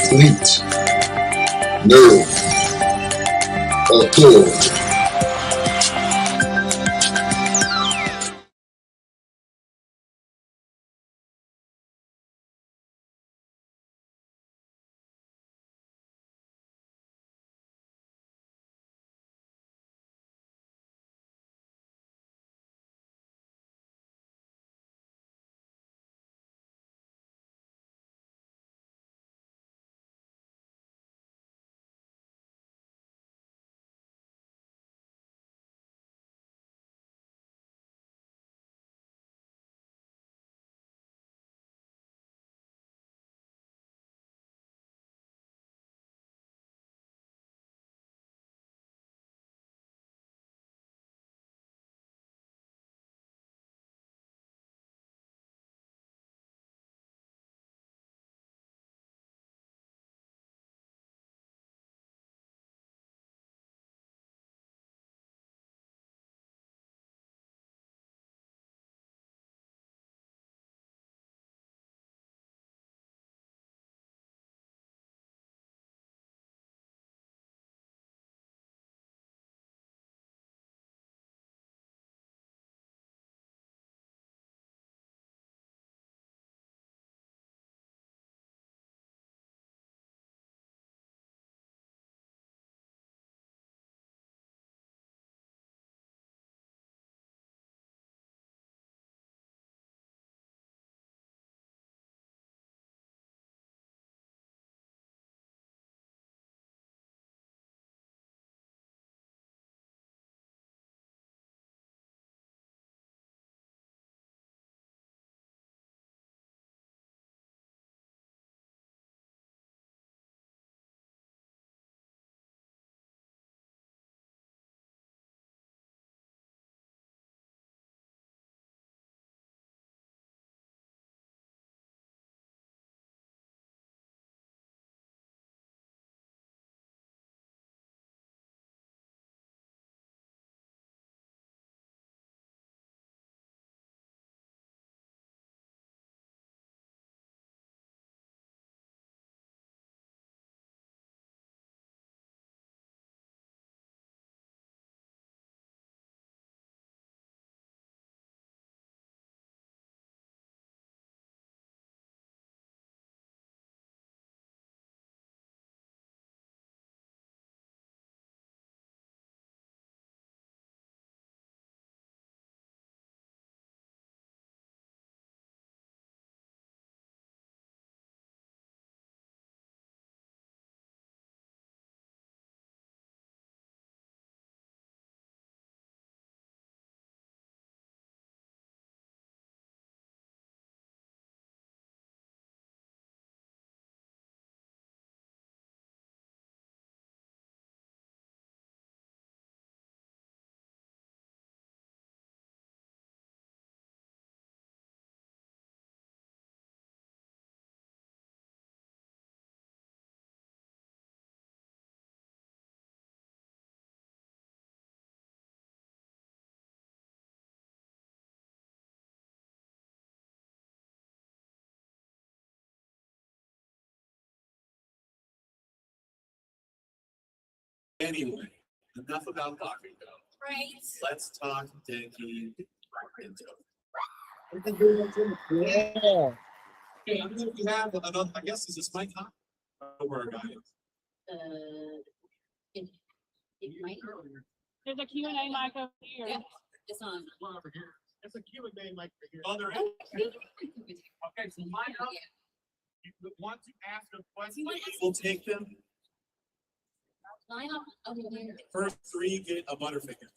fleet, nerve, authority. Anyway, enough about talking though. Right. Let's talk Denki. Yeah. Okay, I'm gonna have another, I guess, is this my time? Where our guy is. It, it might. There's a Q&A mic over here. Yeah, it's on. One over here. There's a Q&A mic right here. Oh, there is. Okay, so line up. You want to ask a question, we'll take them. Line up over there. First three get a Butterfinger.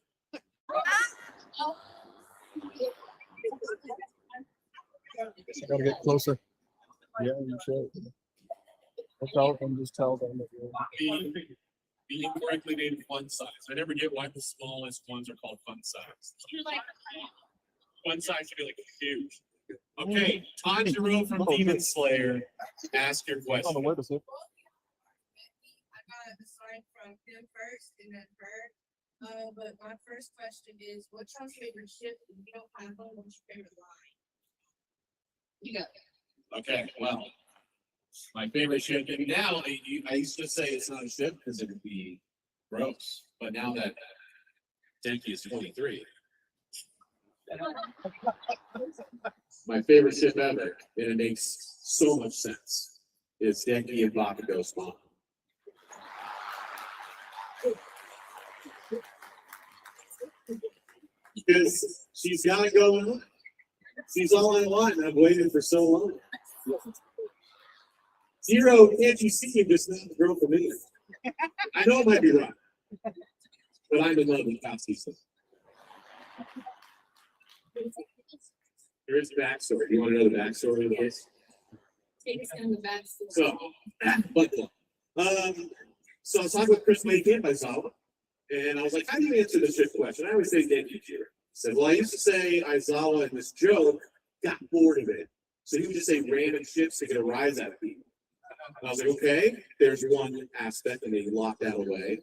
Oh. I gotta get closer. Yeah, you should. Look out and just tell them that you're. The incorrectly named fun size. I never get why the smallest ones are called fun size. You're like, Fun size should be like huge. Okay, Tanjiro from Demon Slayer, ask your I don't know question. where to sit. I got a sign from him first and then her. But my first question is, what's your favorite ship? If you don't have one, what's your favorite line? you go. Okay, well, My favorite ship, and now I used to say it's not a ship because it would be gross, but now that Denki is 23, my favorite ship ever, and it makes so much sense. It's Denki and Bakugo's mom. Because she's got it going on. She's all I want, and I've waited for so long. Zero, can't you see you're just not the girl for me? I know it might be wrong, but I'm in love with Top Season. There is backstory. Do you want to know the backstory of this? Take us down the back. So, so I was talking with Chris Macon by Zala, and I was like, how do you answer the ship question? I always say Denki here. He said, well, I used to say Aizawa in this joke got bored of it. So he would just say random ships to get a rise out of people. And I was like, okay, there's one aspect, and they locked that away.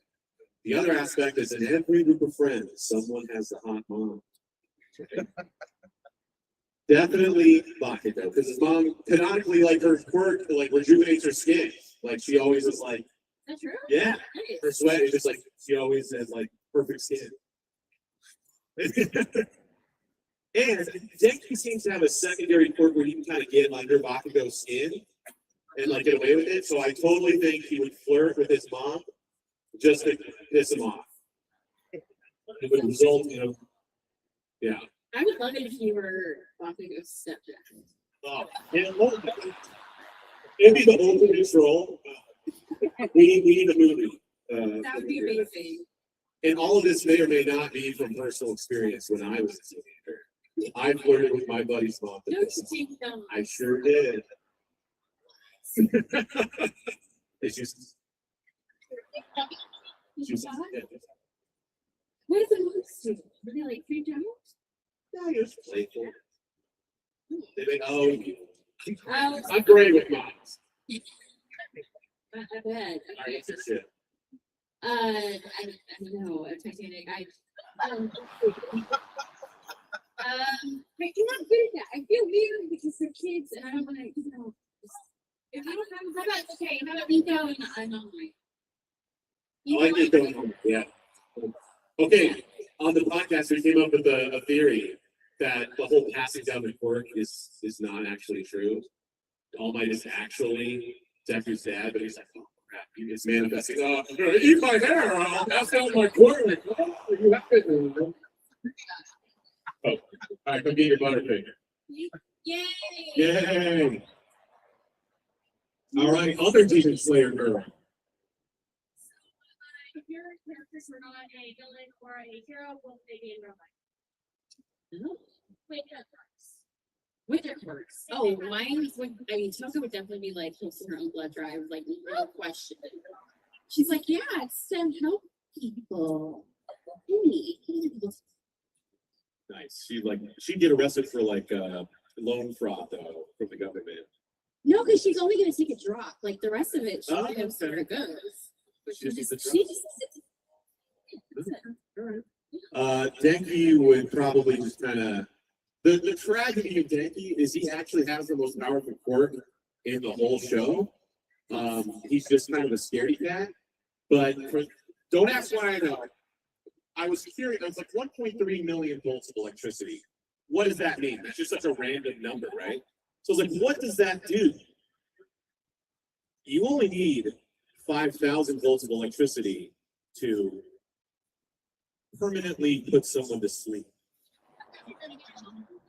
The other aspect is in every group of friends, someone has the hot mom. Definitely Bakugo, because his mom canonically, like her quirk, like rejuvenates her skin. Like she always is like, That's true. yeah, Nice. her sweat is just like she always has like perfect skin. And Denki seems to have a secondary quirk where you can kind of get under Bakugo's skin and like get away with it. So I totally think he would flirt with his mom just to piss him off. It would result in yeah. I would love it if you were Bakugo's stepdad. Oh, yeah, it'd be the ultimate troll. We need a movie. That would be amazing. And all of this may or may not be from personal experience when I was a teenager. I flirted with my buddy's mom. No, don't. I sure did. It's just. What is the most? Were they like 3 times? No, you're just playful. They make, oh, I I'm great with moms. bet. Alright, that's your shit. I don't know. Titanic. But you're not good at that. I feel weird because they're kids and I don't want to, if I don't have, how about me go and I'm on my. I like it going on. Yeah. Okay. On the podcast, we came up with a theory that the whole passing down the quirk is not actually true. All Might is actually Deku's dad, but he's like, oh crap, he is manifesting. Oh, I'm gonna eat my hair. I'll pass down my quirk. Oh, you have it. Oh, all right, come get your butterfinger. Yay! Yay! All right, other Demon Slayer girl. If your characters were not a villain or a hero, what would they be in real life? Wait, that works. Winter quirks. Oh, mine would, I mean, Toka would definitely be like close to her own blood drive, like no question. She's like, yeah, it's to help people. Nice. She'd get arrested for like loan fraud though from the government. No, because she's only gonna take a drop. Like the rest of it, she Oh, knows where it goes. But She just needs a she just Denki would probably just kind of the tragedy of Denki is he actually has the most powerful quirk in the whole show. He's just kind of a scaredy cat. But don't ask why I know. I was curious. I was like 1.3 million volts of electricity. What does that mean? That's just such a random number, right? So I was like, what does that do? You only need 5,000 volts of electricity to permanently put someone to sleep.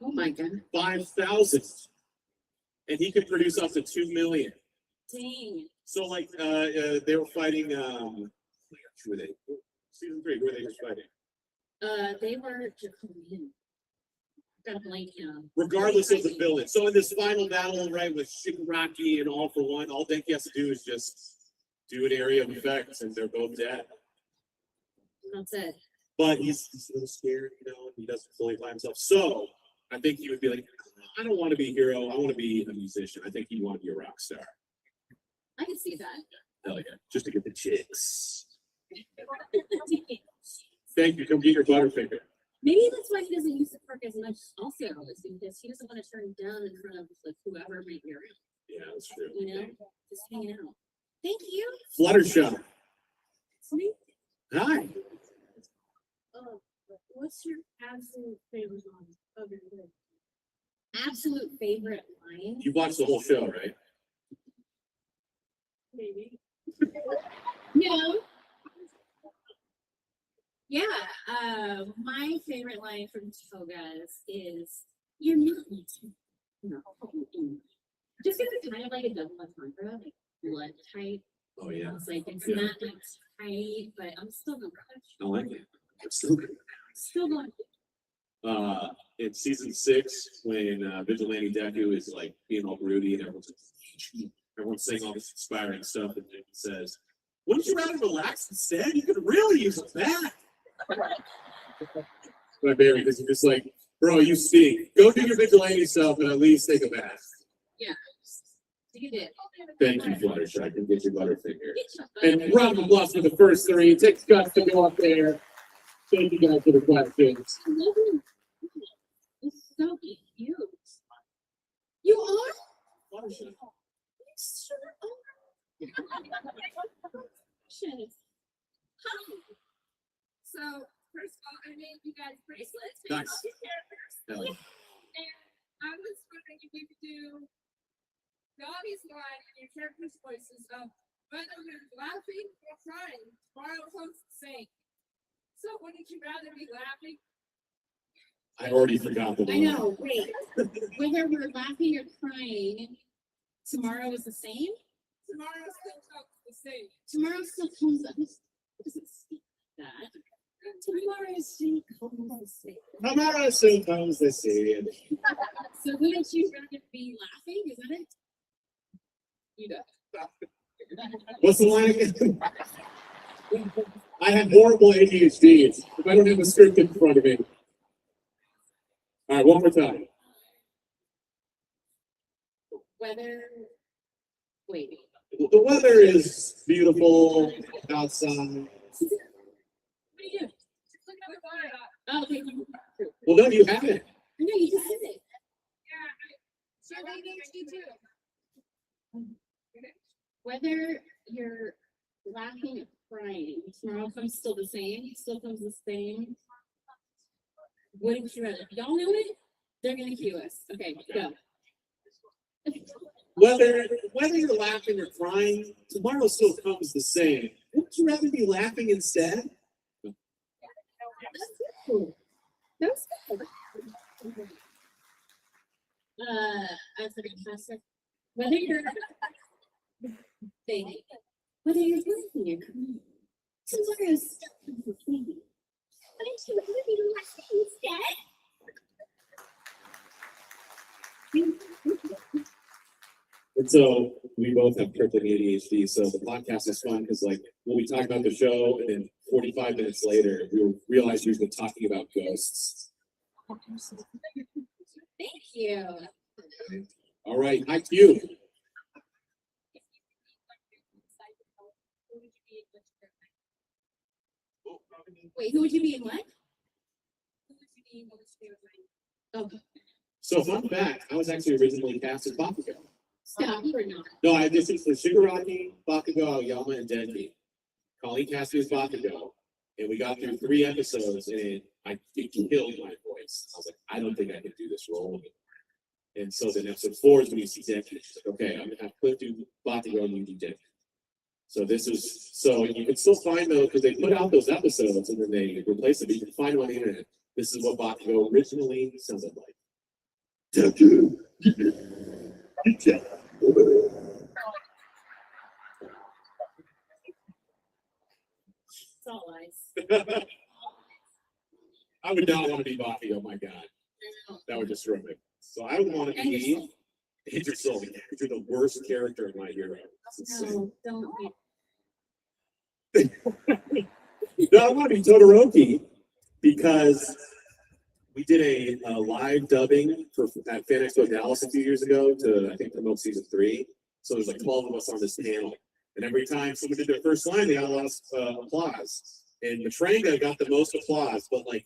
oh my god. 5,000. And he could produce up to 2 million. Dang. So like they were fighting who were they? Season 3, who were they just fighting? They were Japan. Got a blank now. Regardless of the villain. So in this final battle, right, with Shigaraki and All for One, all Denki has to do is just do an area of effects and they're both dead. That's it. But he's a little scared, you know, he doesn't fully by himself. So I think he would be like, I don't want to be a hero, I want to be a musician. I think he wanted to be a rock star. I can see that. Hell yeah. Just to get the chicks. Thank you. Come get your butterfinger. Maybe that's why he doesn't use the quirk as much also, is because he doesn't want to turn down in front of like whoever might be around. Yeah, that's true. You know, just hanging out. Thank you. Fluttershy. It's me. Hi. What's your absolute favorite line of your day? Absolute favorite line. You watched the whole show, right? Maybe. No. Yeah. My favorite line from Togas is "You're not no." Just because it's kind of like a double entendre, like blood type. Oh yeah. It's like it's Yeah. not like tight, but I'm still gonna I like it. It's still good. still going. In season 6, when Vigilante Deku is like being all broody and everyone's saying all this inspiring stuff, and he says, "Wouldn't you rather relax instead? You could really use a bath." My baby, because you're just like, bro, you stink. Go do your vigilante stuff and at least take a bath. You did. Thank you, Fluttershy. I can get your butterfinger. And round of applause for the first 3. It takes guts to go up there. Thank you guys for the questions. I love him. It's so cute. You are? Fluttershy. You sure are. Precious. Hi. So, first of all, I made you guys bracelets. Nice. All your characters. Hell yeah. And I was wondering if you could do Dobby's line and your character's voices of whether you're laughing or crying. Tomorrow comes the same. So, wouldn't you rather be laughing? I already forgot the I know. Wait. Whether we're laughing or crying, tomorrow is the same? Tomorrow still comes the same. Tomorrow still comes up. It doesn't speak like that. Tomorrow still comes the same. Tomorrow soon comes the same. So wouldn't you rather be laughing? Is that it? You know. What's the line again? I have horrible ADHD. If I don't have a script in front of me. All right, one more time. Whether. Wait. The weather is beautiful outside. What do you do? Just look at the line. Oh, okay. Well, no, you haven't. I know you just said it. Yeah, so ADHD too. Whether you're laughing or crying, tomorrow comes still the same. Still comes the same. Wouldn't you rather? Y'all know it? They're gonna cue us. Okay, go. Whether you're laughing or crying, tomorrow still comes the same. Wouldn't you rather be laughing instead? That's cool. That's good. I was like, Pastor, whether you're baby, whether you're laughing or crying, tomorrow still comes the same. Wouldn't you rather be laughing instead? And so we both have crippling ADHD. So the podcast is fun because, like, when we talk about the show, and then 45 minutes later, we realize we've been talking about ghosts. Thank you. All right, hi to you. Wait, who would you be in what? Oh, So fun fact, I was actually originally cast as Bakugo. stop, you or not? No, this is for Shigaraki, Bakugo, Aoyama, and Denki. Colleen cast me as Bakugo, and we got through 3 episodes, and it killed my voice. I was like, I don't think I can do this role anymore. And so then episode 4 is when you see Denki. She's like, okay, I'm gonna have Cliff do Bakugo and you do Denki. So you can still find those because they put out those episodes and then they replace them. You can find them on the internet. This is what Bakugo originally sounded like. Deku. It's all lies. I would not want to be Bakugo, oh my god. That would destroy me. So I would want to be Idris Elba. You're the worst character in My Hero. No, don't. No, I want to be Todoroki because we did a live dubbing at Fan Expo Dallas a few years ago to, I think, promote season 3. So there's like 12 of us on this panel. And every time someone did their first line, they got a lot of applause. And Matranga got the most applause, but like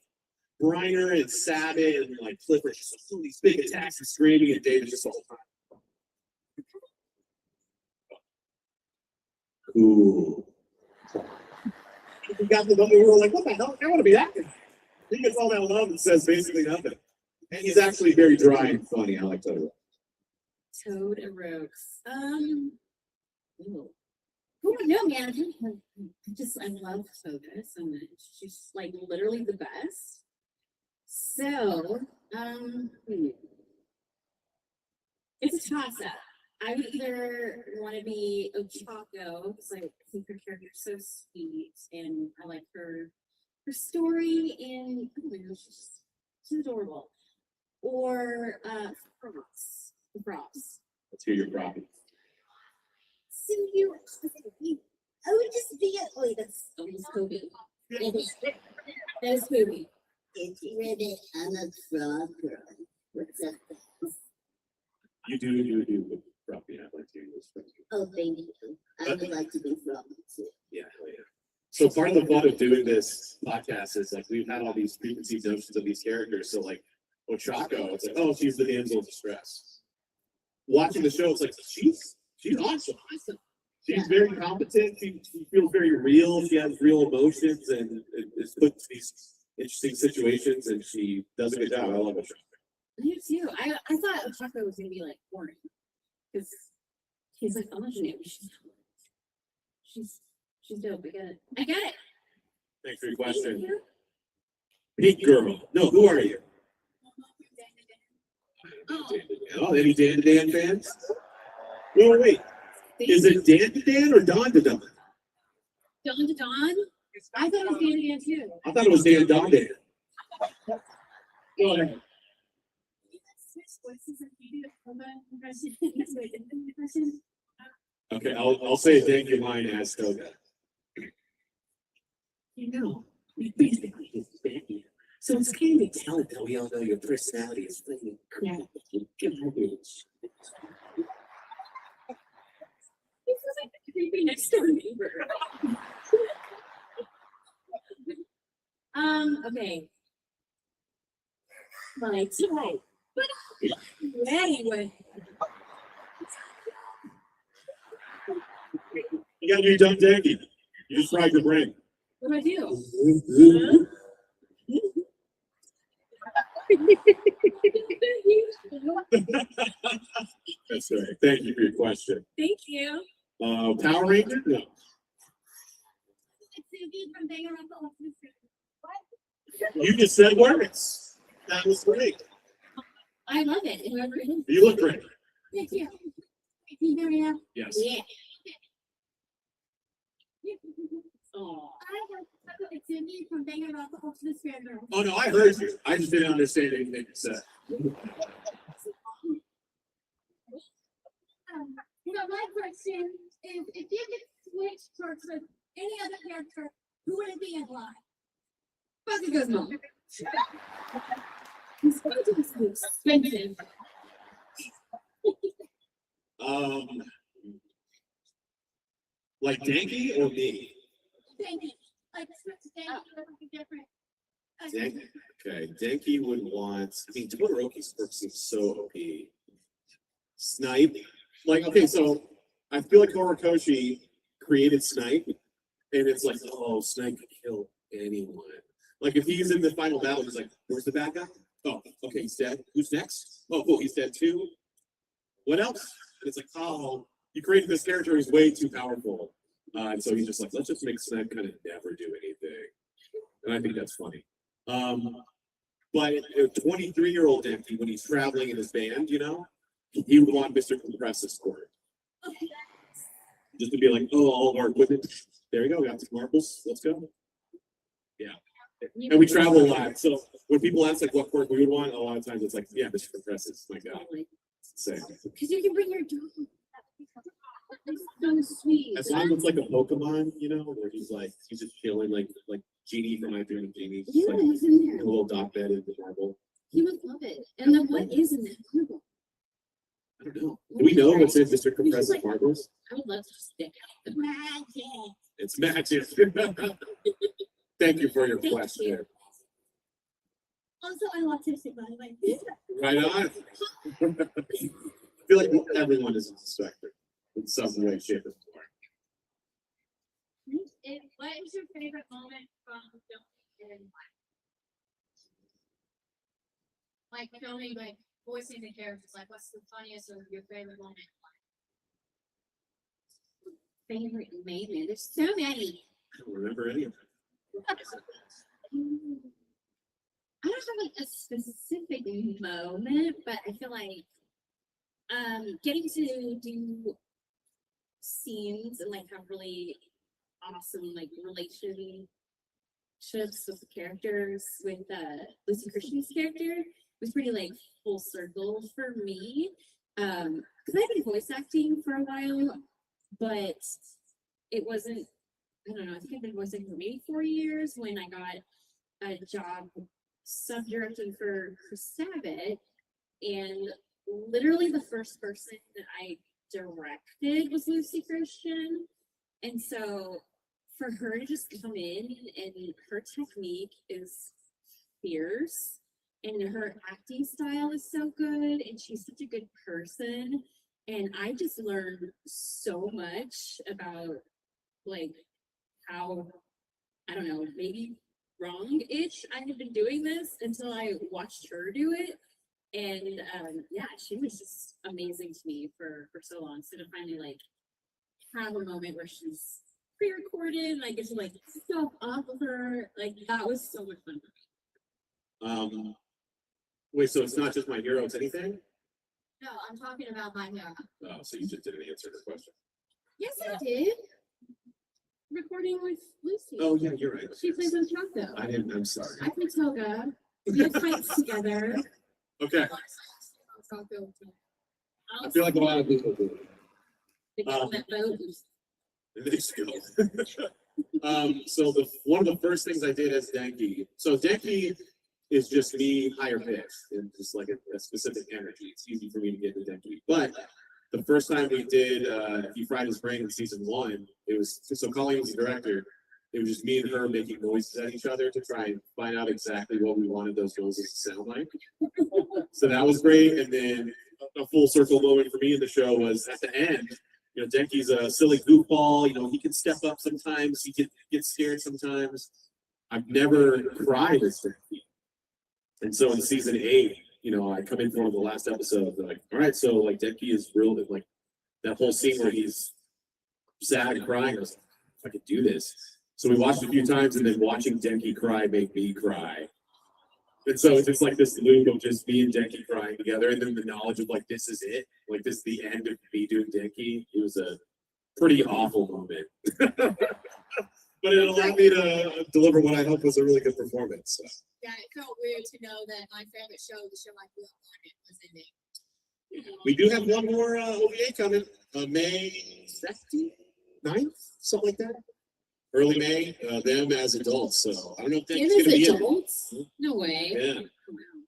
Briner and Sabat and like Clifford just doing these big attacks and screaming, and David just all the time. Cool. We got the we were like, what the hell? I want to be that guy. He gets all that love and says basically nothing. And he's actually very dry and funny. I like Toad. Toad and Rogues. Ooh. Oh no, man! I love Toga so much. She's like literally the best. So, it's a toss-up. I would either want to be Ochako because I think her character's so sweet and I like her story and oh my gosh, she's adorable. Or Frost. The Frost. Let's hear your problem. So I would just be a wait, that's almost Kobe. That's Kobe. It's ribbit. I'm a frog girl. What's up? You do. Probably I'd like to hear this. Oh, thank you. I would like to be frog too. Yeah, hell yeah. So part of the fun of doing this podcast is like we've had all these preconceived notions of these characters. So like Ochako, it's like, oh, she's the damsel in distress. Watching the show, it's like she's awesome. She's very competent. She feels very real. She has real emotions and is put in these interesting situations, and she does a good job. I love Ochako. Me too. I thought Ochako was gonna be like boring because he's like homogeneous. She's dope. I get it. Thanks for your question. Pink girl. No, who are you? Oh, any Dan to Dan fans? Wait. Is it Dan to Dan or Don to Don? Dawn to Dawn? I thought it was Dan to Dan too. I thought it was Dan Don Dan. Go ahead. Okay, I'll say a thank you line as Toga. You know, we basically just been here. So it's kind of talent that we all know your personality is fucking crap. This is like the creepy next door neighbor. Okay. Right. But anyway. You gotta do your dumb danky. You just fried your brain. What do I do? That's right. Thank you for your question. Thank you. Power Ranger? No. You just said words. That was great. I love it. Whoever it is. You look great. Thank you. Thank you, Maria. Yes. Yeah. Oh. Oh no, I heard you. I just didn't understand anything you said. My question is, if you could switch towards any other character, who would it be and why? Bucket goes home. It's going to be so expensive. Like Danky or me? Thank you. Like switch to something different. Okay, Danky would want. I mean, Todoroki's quirk seems so OP. Snipe, like okay, so I feel like Horikoshi created Snipe, and it's like, oh, Snipe could kill anyone. Like if he's in the final battle, he's like, where's the bad guy? Oh, okay, he's dead. Who's next? Oh, cool, he's dead too. What else? And it's like, oh, you created this character, he's way too powerful. And so he's just like, let's just make Snipe kind of never do anything. And I think that's funny. But a 23-year-old Danky, when he's traveling in his band, you know, he would want Mr. Compress's court. Just to be like, oh, all of our equipment. There you go, we got some marbles. Let's go. Yeah. And we travel a lot. So when people ask like what quirk we would want, a lot of times it's like, yeah, Mr. Compress's. My God. It's insane. Because you can bring your dog. That's so sweet. As long as it's like a Pokemon, you know, where he's just chilling like Genie from My Favorite Genie. Yeah, Like, he's in there. a little dog bed in the marble. He would love it. And then what is in that marble? I don't know. Do we know what's in Mr. Compress's marbles? I would love to just stick out. Magic. It's magic. Thank you for your Thank question. you. Also, I love Tipsy, by the way. Right on. I feel like everyone is a distractor in some way, shape, or form. What is your favorite moment from filming in life? Like filming, like voicing the characters. Like, what's the funniest or your favorite moment? Favorite moment. There's so many. I don't remember any of them. I don't have like a specific moment, but I feel like getting to do scenes and like have really awesome like relationships with the characters with Lucy Christian's character was pretty like full circle for me. Because I've been voice acting for a while, but it wasn't, I don't know, I think I've been voice acting for maybe 4 years when I got a job sub-directing for Chris Sabat, and literally the first person that I directed was Lucy Christian. And so for her to just come in, and her technique is fierce and her acting style is so good and she's such a good person, and I just learned so much about like how, I don't know, maybe wrong-ish I had been doing this until I watched her do it. And yeah, she was just amazing to me for so long. So to finally like have a moment where she's pre-recorded and I get to like stuff off of her, like that was so much fun for me. Wait, so it's not just My Hero, it's anything? No, I'm talking about my hero. Oh, so you just didn't answer the question. Yes, I did. Recording with Lucy. Oh, yeah, you're right. She plays on Taco. I didn't, I'm sorry. I play Toga. We have fights together. Okay, I feel like a lot of people do. They get on that boat. And they still. So one of the first things I did as Denki, so Denki is just me higher pitched and just like a specific energy. It's easy for me to get into Denki. But the first time we did He Fried His Brain in season 1, it was, so Colleen was the director. It was just me and her making noises at each other to try and find out exactly what we wanted those noises to sound like. So that was great. And then a full circle moment for me in the show was at the end. You know, Denki's a silly goofball. You know, he can step up sometimes. He can get scared sometimes. I've never cried as Denki. And so in season 8, you know, I come in for the last episode. They're like, all right, so like Denki is real. Like that whole scene where he's sad and crying. I was like, if I could do this. So we watched it a few times, and then watching Denki cry made me cry. And so it's just like this loop of just me and Denki crying together, and then the knowledge of like, this is it. Like this is the end of me doing Denki. It was a pretty awful moment. But it allowed me to deliver what I hope was a really good performance. So. Yeah, it felt weird to know that my favorite show, the show I grew up on, it was ending. We do have one more OVA coming, May 9th, something like that. Early May, them as adults. So I don't know if Denki's going to be adults? No way. Yeah.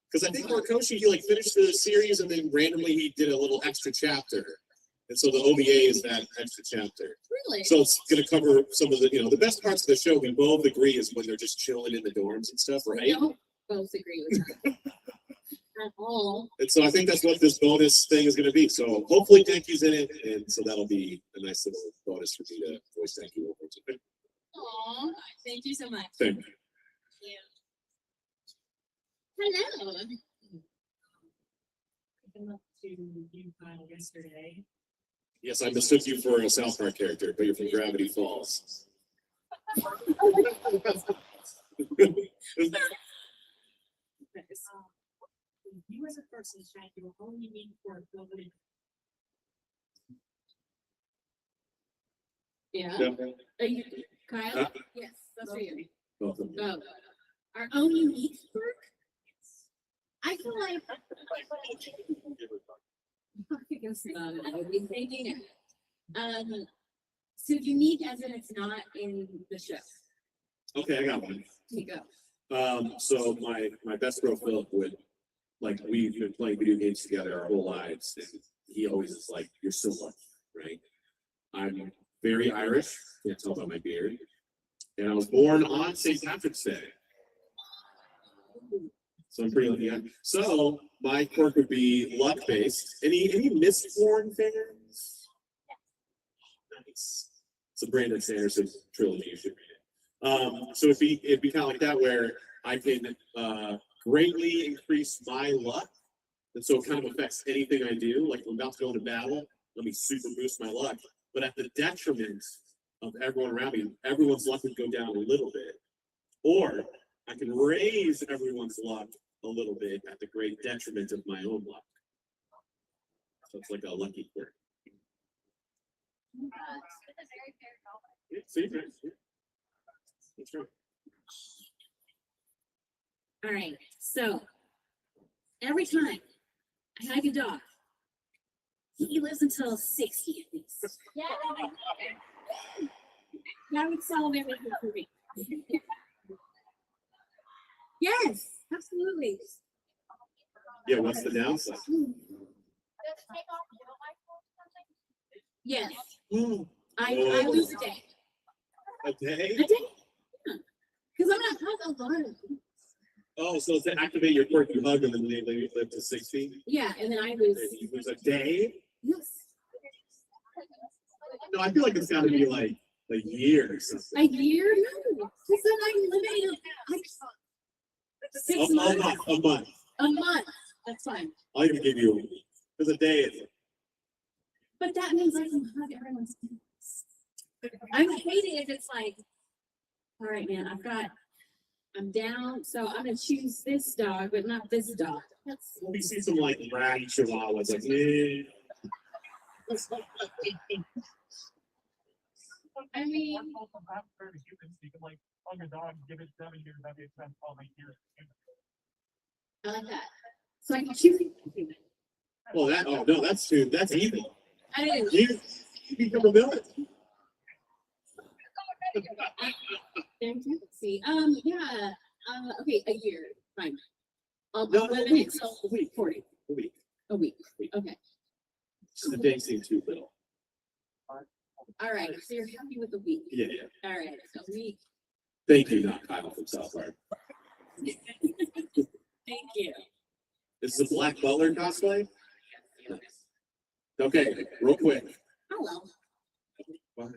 Because I think Horikoshi, he like finished the series and then randomly he did a little extra chapter. And so the OVA is that extra chapter. Really? So it's going to cover some of the, you know, the best parts of the show, we both agree, is when they're just chilling in the dorms and stuff, right? We don't both agree with that. At all. And so I think that's what this bonus thing is going to be. So hopefully Denki's in it. And so that'll be a nice little bonus for me to voice Denki over to. Aw, thank you so much. Thank you. Hello. I came up to you yesterday. Yes, I mistook you for a South Park character, but you're from Gravity Falls. You as a person, Shaq, you will only meet for a global. Yeah. Yeah. Are you, Kyle? Huh? Yes, that's for you. Both of them. Oh, our own unique work? I feel like I would be thinking so unique as in it's not in the show. Okay, I got one. Here you go. So my best bro Philip would, like, we've been playing video games together our whole lives, and he always is like, "You're so lucky," right? I'm very Irish. Can't tell by my beard, and I was born on St. Patrick's Day. So I'm pretty lucky. So my quirk would be luck-based. Any Mistborn fans? Nice. It's a Brandon Sanderson trilogy. You should read it. So it'd be kind of like that where I can greatly increase my luck, and so it kind of affects anything I do. Like I'm about to go into battle, let me super boost my luck, but at the detriment of everyone around me. Everyone's luck would go down a little bit, or I can raise everyone's luck a little bit at the great detriment of my own luck. So it's like a lucky quirk. Yeah, see, right? Yeah. That's right. All right, so every time I have a dog, he lives until 60 at least. Yeah. That would solve everything for me. Yes, absolutely. Yeah, what's the downside? Does it take off your life or something? Yes, Oh, I lose a day. a day? A day. Because I'm not hug a lot of them. Oh, so to activate your quirk, you hug them and they live to 60? Yeah, and then I lose. You lose a day? Yes. No, I feel like it's gotta be like a year or something. A year? No. Because then I'm limited. Like 6 months. A month. A month. That's fine. I'll even give you a week. Because a day is. But that means I can hug everyone's face. I'm hating if it's like, all right, man, I'm down, so I'm gonna choose this dog, but not this dog. That's We see some like ratty chihuahuas, like, eh. I mean, You can like hug a dog, give it 7 years, that makes sense, all 8 years. I like that. So I can choose. Well, no, that's too, that's evil. I didn't. You become a villain. See, yeah, okay, a year, fine. I'll No, limit a week. it till 40. A week. A week, okay. Just the day seemed too little. All right, so you're happy with the week. Yeah, yeah. All right, so week. Thank you, not Kyle from South Park. Thank you. This is a Black Butler cosplay? Okay, real quick. Hello. Why?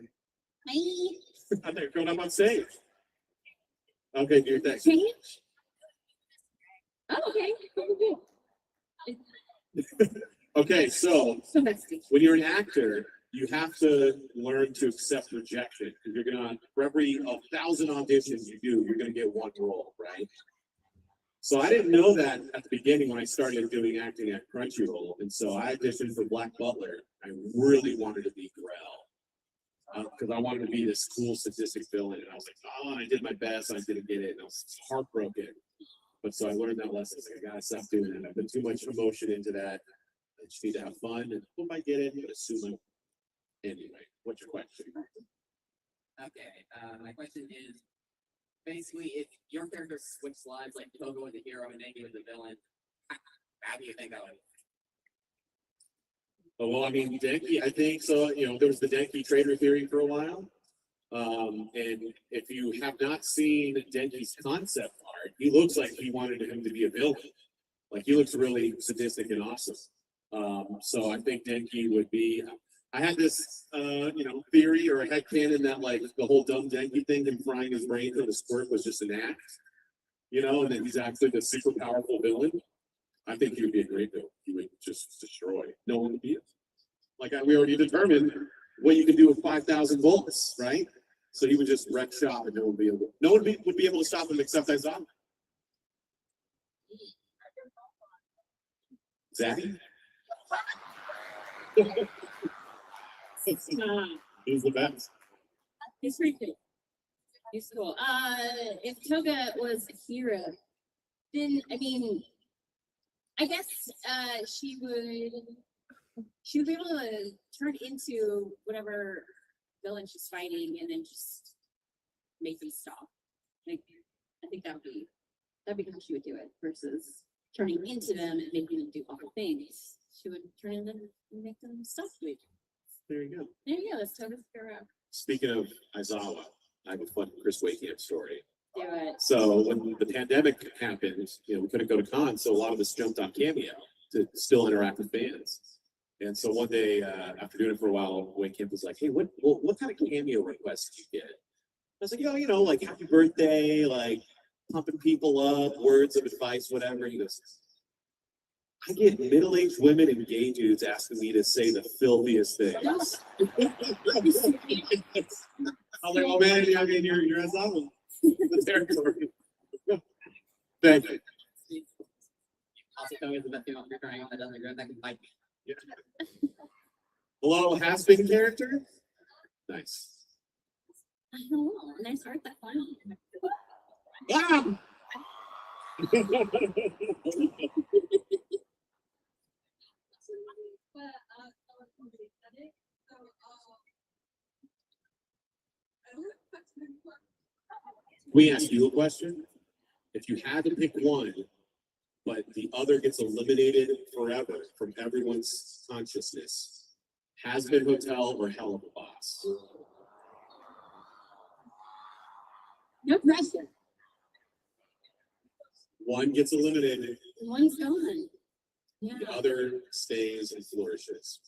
Hi. I thought you were going up on stage. Okay, do your thing. Change? Oh, okay. Cool. Okay, so So that's good. when you're an actor, you have to learn to accept rejection. Because you're gonna, for every 1,000 auditions you do, you're gonna get one role, right? So I didn't know that at the beginning when I started doing acting at Crunchyroll. And so I auditioned for Black Butler. I really wanted to be Grell. Because I wanted to be this cool sadistic villain. And I was like, oh, I did my best. I didn't get it. And I was heartbroken. But so I learned that lesson. I was like, I gotta stop doing it. I put too much emotion into that. I just need to have fun. And I might get it, but assume I. Anyway, what's your question? Okay, my question is, basically, if your character switched lives, like Togo was the hero and Nengi was the villain, how do you think that would? Oh, well, I mean, Denki, I think so. You know, there was the Denki trader theory for a while. And if you have not seen Denki's concept art, he looks like he wanted him to be a villain. Like he looks really sadistic and awesome. So I think Denki would be. I had this, theory or a headcanon that like the whole dumb Denki thing, him frying his brain for the squirt was just an act, and that he's actually the super powerful villain. I think he would be a great villain. He would just destroy. No one would beat him. Like we already determined what you can do with 5,000 volts, right? So he would just wreck shop and no one would be able to stop him except Isaiah. Zaddy? He's the best. He's pretty cool. He's cool. If Toga was a hero, then I guess she would be able to turn into whatever villain she's fighting and then just make them stop. Like I think that'd be how she would do it versus turning into them and making them do awful things. She would turn into them and make them stop doing. There you go. There you go. That's Toga's hero. Speaking of Aizawa, I have a fun Chris Wakehamp story. Do it. So when the pandemic happened, we couldn't go to cons, so a lot of us jumped on Cameo to still interact with fans. And so one day, after doing it for a while, Wayne Kemp was like, "Hey, what kind of cameo requests do you get?" I was like, "You know, like happy birthday, like pumping people up, words of advice, whatever." He goes, "I get middle-aged women and gay dudes asking me to say the filthiest things." I was like, "Oh man, I mean, you're as on the territory." Thank you. Also, tell me the best thing about you're crying on that doesn't go that can bite me. Yeah. Hello, has-been character. Nice. I don't know. Nice art that funny. Ah! We asked you a question. If you had to pick one, but the other gets eliminated forever from everyone's consciousness, has been hotel or hell of a boss? No pressure. One gets eliminated, One's gone. Yeah. the other stays and flourishes.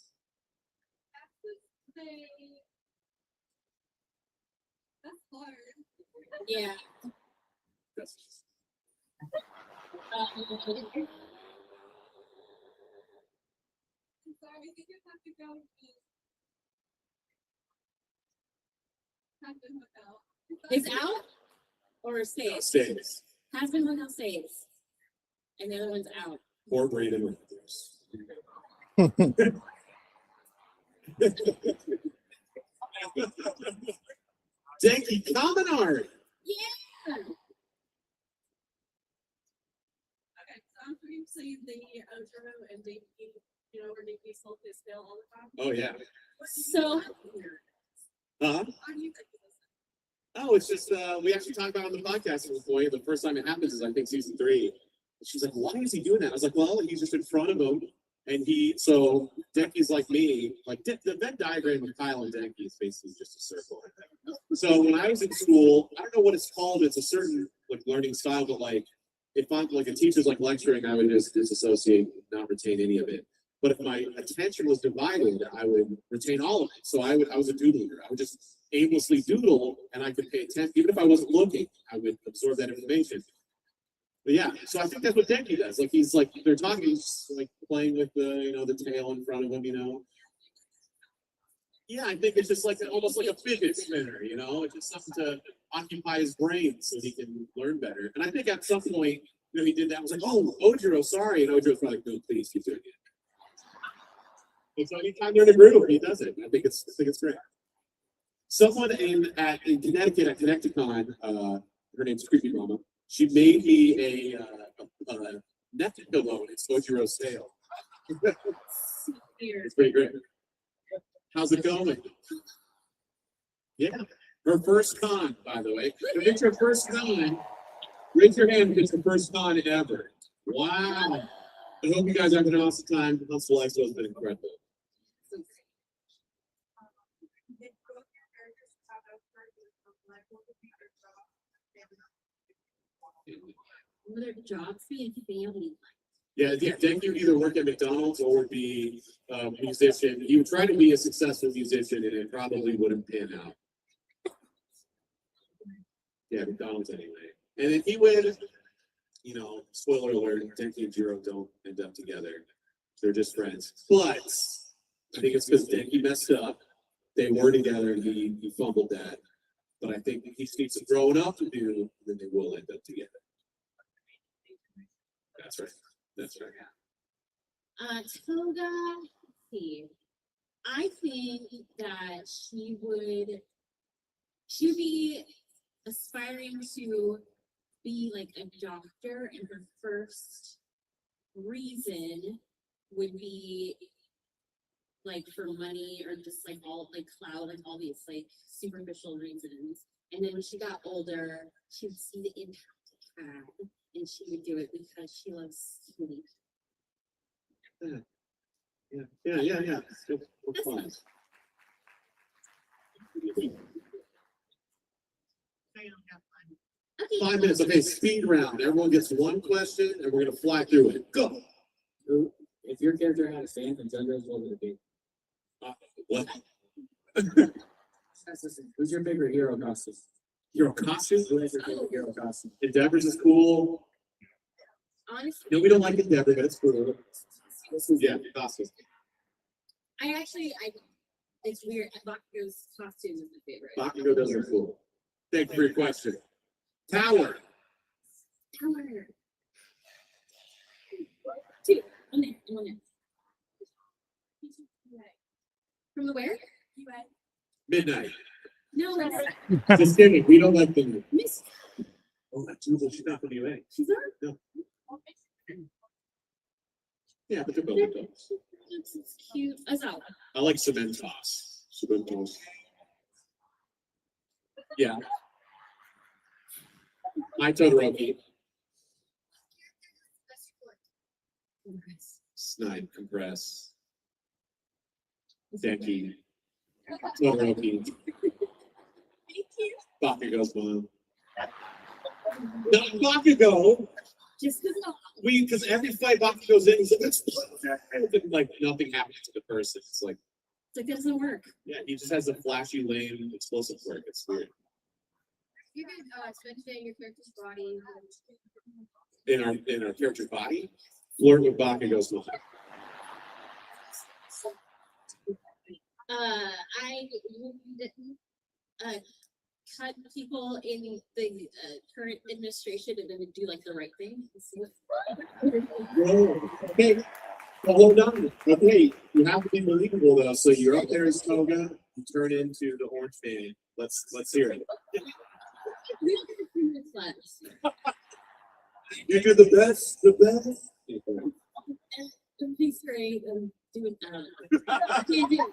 That's hard. Yeah. That's Um, I'm sorry, I think you have to go with Hampton Hotel. is out or stays? stays. Has been hotel stays. And the other one's out. Or Brandon Rogers. Denki Kaminari. Yeah. Okay, so I'm previously the Otro and Dinky, you know, where Dinky sold his bill all the time. Oh yeah. So Huh? How do you think of this? Oh, it's just we actually talked about it on the podcast at this point. The first time it happens is I think season 3. And she's like, "Why is he doing that?" I was like, "Well, he's just in front of him." And so Denki's like me, like the Venn diagram of Kyle and Denki is basically just a circle. So when I was in school, I don't know what it's called. It's a certain like learning style, but like if I'm like a teacher's like lecturing, I would just disassociate, not retain any of it. But if my attention was divided, I would retain all of it. So I was a doodler. I would just aimlessly doodle, and I could pay attention. Even if I wasn't looking, I would absorb that information. But yeah, so I think that's what Denki does. Like he's like they're talking, he's like playing with the the tail in front of him. Yeah, I think it's just like almost like a fidget spinner. It's just something to occupy his brain so he can learn better. And I think at some point, he did that. I was like, "Oh, Ojiro, sorry," and Ojiro's probably like, "No, please keep doing it." And so anytime they're in a group, he does it. I think it's great. Someone in Connecticut at Connecticon, her name's Creepy Mama. She made me a neck pillow. It's Ojiro's tail. It's pretty great. How's it going? Yeah, her first con, by the way. If it's your first con, raise your hand if it's the first con ever. Wow. I hope you guys are having an awesome time. Huntsville Expo has been incredible. what are the jobs being family? Yeah, Denki would either work at McDonald's or would be a musician. He would try to be a successful musician, and it probably wouldn't pan out. Yeah, McDonald's anyway. And if he would, spoiler alert, Denki and Jiro don't end up together. They're just friends. But I think it's because Denki messed up. They were together, and he fumbled that. But I think he needs some growing up to do, and then they will end up together. That's right. That's right. Toga, let's see. I think that she would be aspiring to be like a doctor, and her first reason would be like for money or just like all like clout, like all these like superficial reasons. And then when she got older, she would see the impact it had, and she would do it because she loves sleep. Yeah. It's fun. Okay. 5 minutes. Okay, speed round. Everyone gets one question, and we're gonna fly through it. Go. If your character had a fan from genders, what would it be? What? Who's your favorite hero costume? Your costume? Who is your favorite hero costume? Endeavors is cool. Honestly, No, we don't like Endeavor, but it's cool. Yeah, costume. it's weird. Bakugo's costume is my favorite. Bakugo does are cool. Thank you for your question. Tower. Tower. Two. One there. One there. From the where? Midnight. No, Just kidding. We don't like them. Miss. Oh, that's Google. She's not from the UA. She's not. No. Yeah, but they're both adults. It's cute. Azawa. I like Cementos. Cementos. Yeah. My Todoroki. Snipe, Compress. Denki. Todoroki. Bakugo's mom. Not Bakugo. Just Because every fight Bakugo's in, he's like, let's like nothing happens to the person. It's like, it doesn't work. yeah, he just has a flashy, lame, explosive work. It's weird. You can spend today in your character's body. In our character's body, flirt with Bakugo's mom. I cut people in the current administration and then do like the right thing. Whoa. Okay. Well, hold on. Okay, you have to be believable though. So you're up there as Toga. You turn into the orange fan. Let's hear it. You do the best. The best. He's great. Doing I don't know.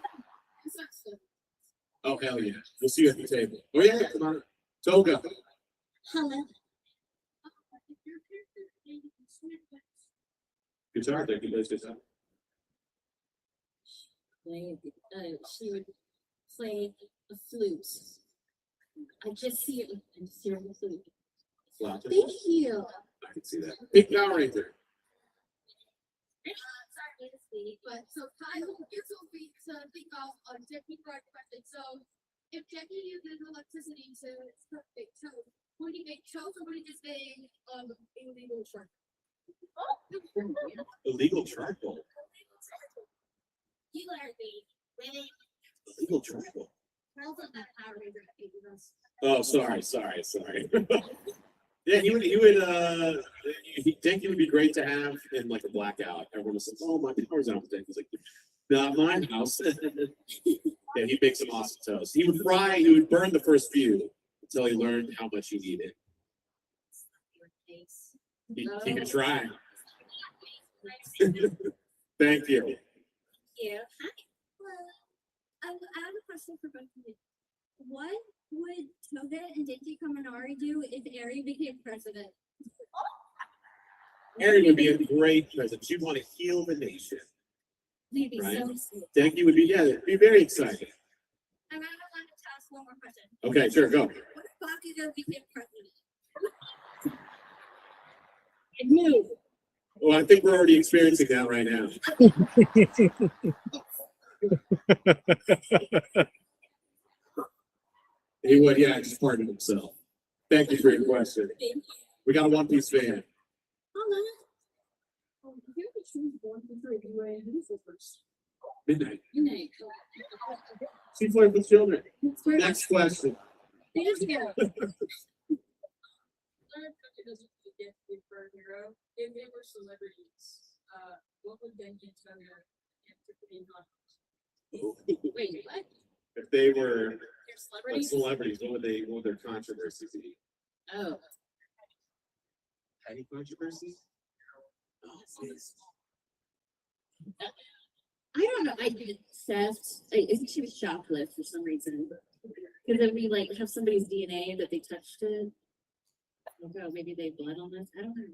Oh hell yeah! We'll see you at the table. Oh yeah, come on, Toga. Hello. Guitar, thank you guys. Guitar. She would play a flute. I just see it. I just hear the flute. Flatter. Thank you. I can see that. Big Power Ranger. Sorry to speak, but so I will get so weak to think of a Jackie Bright question. So if Jackie uses electricity to perfect, so would he make shows or would he just say illegal truck? Illegal charcoal. You learned me. Really? Illegal charcoal. How's that Power Ranger that gave you this? Oh, sorry. Yeah, he would. Think he would be great to have in like a blackout. Everyone was like, "Oh, my power's out." He's like, "Not my house." Yeah, he'd make some awesome toast. He would fry. He would burn the first few until he learned how much he needed. He could try. Thank you. Yeah. I have a question for both of you. What would Toga and Denji Kaminari do if Eri became president? Eri would be a great president. She'd want to heal the nation. We'd be Right. so sweet. Denki would be very excited. And I want to ask one more question. Okay, sure, go. What if Bakugo became president? I knew. Well, I think we're already experiencing that right now. He would, yeah, just pardon himself. Thank you for your question. We got a One Piece fan. Midnight. She played with children. Next question. If they were celebrities, what would Denji tell you? Wait, what? If they were They're like celebrities? celebrities, what would their controversies be? Oh. Petty controversies? Oh, please. I don't know. I did theft. I think she was shoplift for some reason. Because then we like have somebody's DNA that they touched it. Oh, God, maybe they had blood on this. I don't know.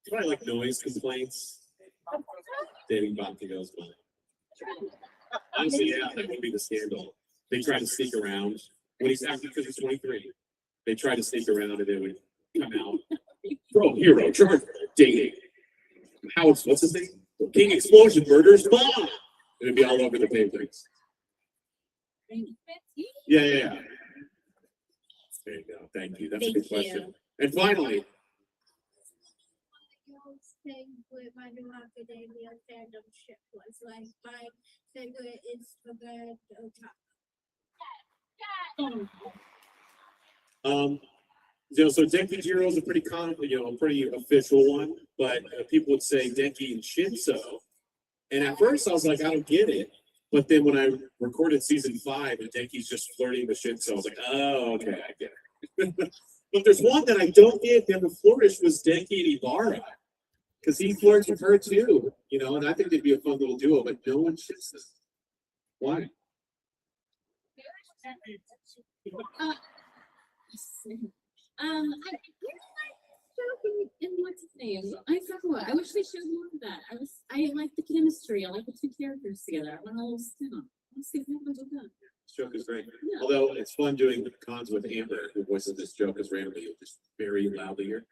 Probably like noise complaints. Dating Bakugo's mom. Honestly, yeah, that would be the scandal. They try to sneak around when he's after because he's 23. They try to sneak around and they would come out. Bro, hero, charge dating. What's his name? King Explosion murders mom. It'd be all over the papers. Yeah. There you go. Thank you. That's a good question. And finally, Thing with my new academia fandom ship was like my favorite Instagram so Denki Jiro is a pretty common, a pretty official one, but people would say Denki and Shinso. And at first I was like, I don't get it. But then when I recorded season 5 and Denki's just flirting with Shinso, I was like, oh, okay, I get it. But there's one that I don't get that the flourish was Denki and Ibarra. Because he flirts with her too, and I think they'd be a fun little duo, but no one ships them. Why? I really like Shogun and what's his name? I forgot. I wish they showed more of that. I like the chemistry. I like the two characters together. I want a little spin-off. Let's see if that was done. Joke is great. Yeah. Although it's fun doing the cons with Amber, who voices this joke as randomly, just very loudly here.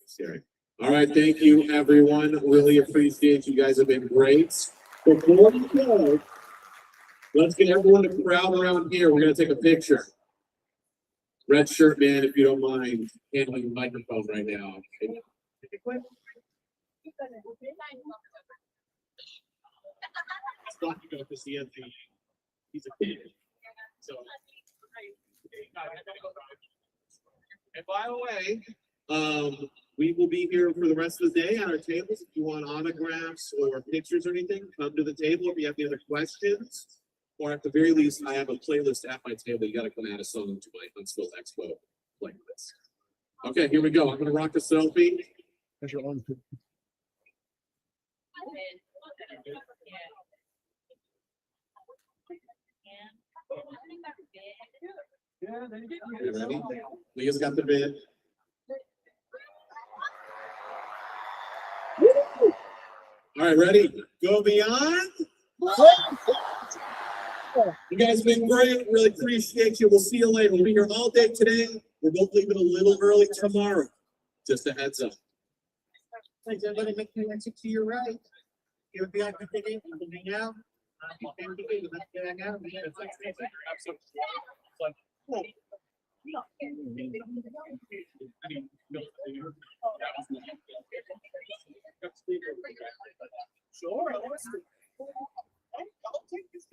Scary. All right, thank you, everyone. Really appreciate you guys have been great. Before we go, let's get everyone to crowd around here. We're gonna take a picture. Red shirt man, if you don't mind handling the microphone right now. Because he's a kid. So, and by the way, we will be here for the rest of the day on our tables. If you want autographs or pictures or anything, come to the table. If you have any other questions, or at the very least, I have a playlist at my table. You got to come add a song to my Huntsville Expo playlist. Okay, here we go. I'm going to rock the selfie. That's your own. You ready? Leah's got the bid. All right, ready? Go beyond. You guys have been great. Really appreciate you. We'll see you later. We'll be here all day today. We're both leaving a little early tomorrow. Just a heads up. Thanks, everybody. Make sure you exit to your right. You'll be on the ticket. You can hang out. You can hang out. Sure. I'll take this.